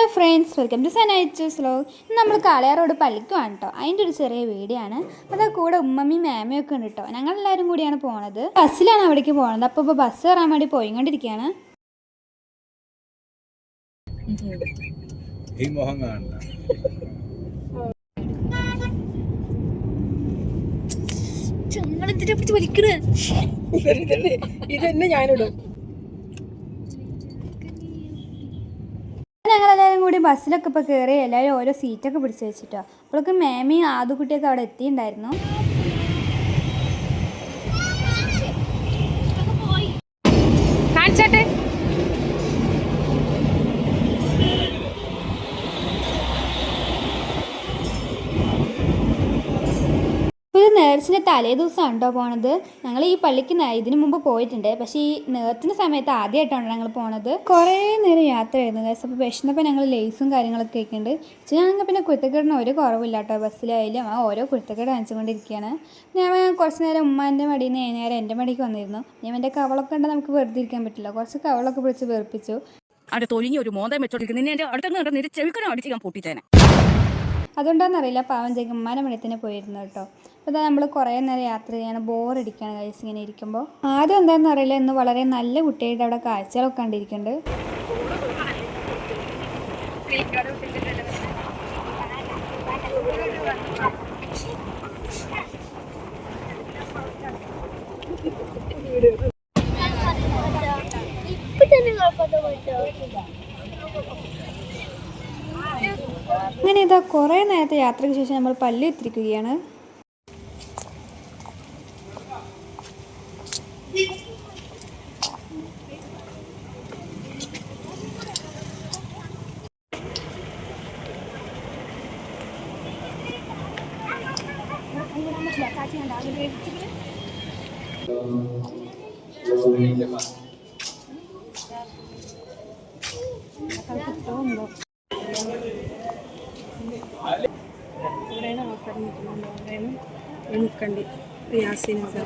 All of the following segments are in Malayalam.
ഹലോ ഫ്രണ്ട്സ്, വെൽക്കം ടു സനൈറ്റ്സ് വ്ലോഗ്. നമ്മൾ കാളയാറോട് പള്ളിക്കുവാണ് കേട്ടോ. അതിൻ്റെ ഒരു ചെറിയ വീഡിയോ ആണ്. അതാ കൂടെ ഉമ്മമ്മയും മേമയൊക്കെ ഉണ്ട് കേട്ടോ. ഞങ്ങളെല്ലാവരും കൂടിയാണ് പോണത്. ബസ്സിലാണ് അവിടേക്ക് പോണത്. അപ്പോൾ ബസ് കയറാൻ വേണ്ടി പോയിക്കൊണ്ടിരിക്കുകയാണ്. ഇതന്നെ ഞാനിടും. ഞങ്ങളെല്ലാവരും കൂടി ബസ്സിലൊക്കെ ഇപ്പോൾ കയറി എല്ലാവരും ഓരോ സീറ്റൊക്കെ പിടിച്ച് വെച്ചിട്ടോ. അപ്പോഴൊക്കെ മേമയും ആദ്യക്കുട്ടിയൊക്കെ അവിടെ എത്തിയിട്ടുണ്ടായിരുന്നു. കാണിച്ചാട്ടെ. ഇത് നേർച്ചിൻ്റെ തലേ ദിവസമാണ് കേട്ടോ പോണത്. ഞങ്ങൾ ഈ പള്ളിക്ക് ഇതിനു മുമ്പ് പോയിട്ടുണ്ട്. പക്ഷേ ഈ നേർച്ചിൻ്റെ സമയത്ത് ആദ്യമായിട്ടാണ് ഞങ്ങൾ പോണത്. കുറേ നേരം യാത്രയായിരുന്നു ഗൈസ്. അപ്പോൾ വിശന്നപ്പോൾ ഞങ്ങൾ ലേസും കാര്യങ്ങളൊക്കെ കേൾക്കുന്നുണ്ട്. ഞങ്ങൾക്ക് പിന്നെ കുരുത്തക്കേടിന് ഒരു കുറവില്ല കേട്ടോ. ബസ്സിലായാലും ഓരോ കുരുത്തക്കേട് കാണിച്ചുകൊണ്ടിരിക്കുകയാണ്. ഞാൻ കുറച്ച് നേരം ഉമ്മാൻ്റെ മടിയിൽ നിന്ന് നേരം എൻ്റെ മടിക്ക് വന്നിരുന്നു. ഞാൻ എൻ്റെ കവളൊക്കെ ഉണ്ട്, നമുക്ക് വെറുതെ ഇരിക്കാൻ പറ്റില്ല. കുറച്ച് കവളൊക്കെ പിടിച്ച് വെറുപ്പിച്ചു. അവിടെ തൊലിഞ്ഞ ഒരു മോന്തം വെച്ചോണ്ടിരിക്കുന്നു. അടുത്ത ചെവിക്കണോ അടിച്ച് ഞാൻ പൊട്ടിച്ചേനെ. അതുകൊണ്ടാണെന്നറിയില്ല, പാവം ചെയ്യും ഉമ്മാൻ്റെ മണിത്തിന് പോയിരുന്നു കേട്ടോ. അപ്പോൾ ഇതാ നമ്മൾ കുറേ നേരം യാത്ര ചെയ്യാൻ ബോറടിക്കുകയാണ് ഗൈസ് ഇങ്ങനെ ഇരിക്കുമ്പോൾ. ആദ്യം എന്താണെന്ന് അറിയില്ല, ഇന്ന് വളരെ നല്ല കുട്ടിയായിട്ട് അവിടെ കാഴ്ചകളൊക്കെ കണ്ടിരിക്കുന്നുണ്ട്. അങ്ങനെ ഇതാ കുറേ നേരത്തെ യാത്രയ്ക്ക് ശേഷം നമ്മൾ പള്ളി എത്തിയിരിക്കുകയാണ്. എനിക്കണ്ടി യാസിനോട്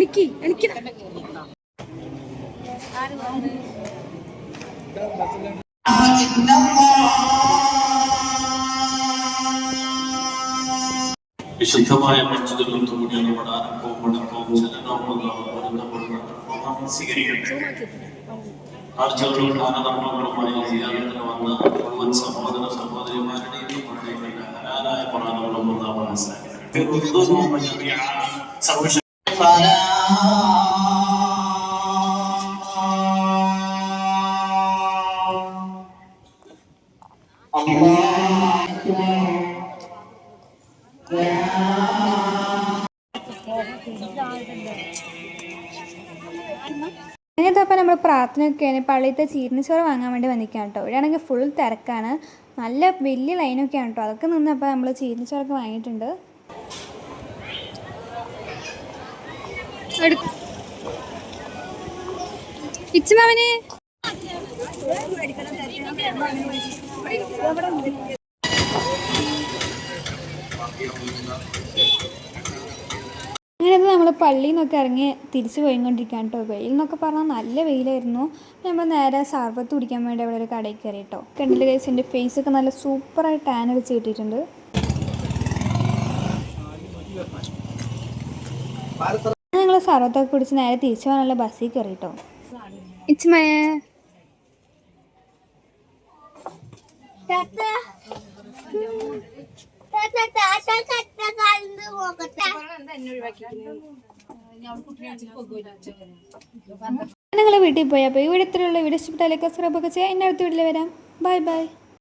എനിക്ക് വിശുദ്ധമായ മസ്ജിദുകളിൽ കൂടിയ നമ്മുടെ ആരംഭവും മുടക്കവും ചലനവും സ്വീകരിക്കട്ടെ. ആഴ്ചകളും കാലതർമ്മങ്ങളുമായി ജിയാദത്തിന് വന്ന മുഴുവൻ സഹോദര സഹോദരിമാരുടെയും ഹലാലായ പണങ്ങളും മനസ്സിലാക്കി അങ്ങനത്തെ നമ്മൾ പ്രാർത്ഥനയൊക്കെയാണ്. പള്ളിയിലത്തെ ചീരണിച്ചോറ് വാങ്ങാൻ വേണ്ടി വന്നിരിക്കുകയാണ് കേട്ടോ. ഇവിടെയാണെങ്കിൽ ഫുൾ തിരക്കാണ്, നല്ല വലിയ ലൈനൊക്കെയാണ് കേട്ടോ. അതൊക്കെ നിന്നപ്പോൾ നമ്മൾ ചീരണിച്ചോറൊക്കെ വാങ്ങിയിട്ടുണ്ട്. ഇച്ചുമാവന് അങ്ങനെയത് നമ്മൾ പള്ളിയിൽ നിന്നൊക്കെ ഇറങ്ങി തിരിച്ച് പോയിക്കൊണ്ടിരിക്കുകയാണ് കേട്ടോ. വെയിൽ എന്നൊക്കെ പറഞ്ഞാൽ നല്ല വെയിലായിരുന്നു. നമ്മൾ നേരെ സർബത്ത് കുടിക്കാൻ വേണ്ടി അവിടെ ഒരു കടയിൽ കയറി കേട്ടോ. കണ്ടില്ല ഗൈസ്, എൻ്റെ ഫേസൊക്കെ നല്ല സൂപ്പറായി ടാൻ അടിച്ച് കിട്ടിയിട്ടുണ്ട്. ഞങ്ങൾ സർബത്തൊക്കെ കുടിച്ച് നേരെ തിരിച്ചു പോകാനുള്ള ബസ്സിൽ കയറി കേട്ടോ. ഇച്ചുമയ ഞങ്ങൾ വീട്ടിൽ പോയപ്പോൾ ഇവിടെ ഇത്രയുള്ള വീഡിയോ ഇഷ്ടപ്പെട്ടാലൊക്കെ സബ്സ്ക്രൈബ് ഒക്കെ ചെയ്യാം. എൻ്റെ അടുത്ത വീട്ടിൽ വരാം. Bye bye.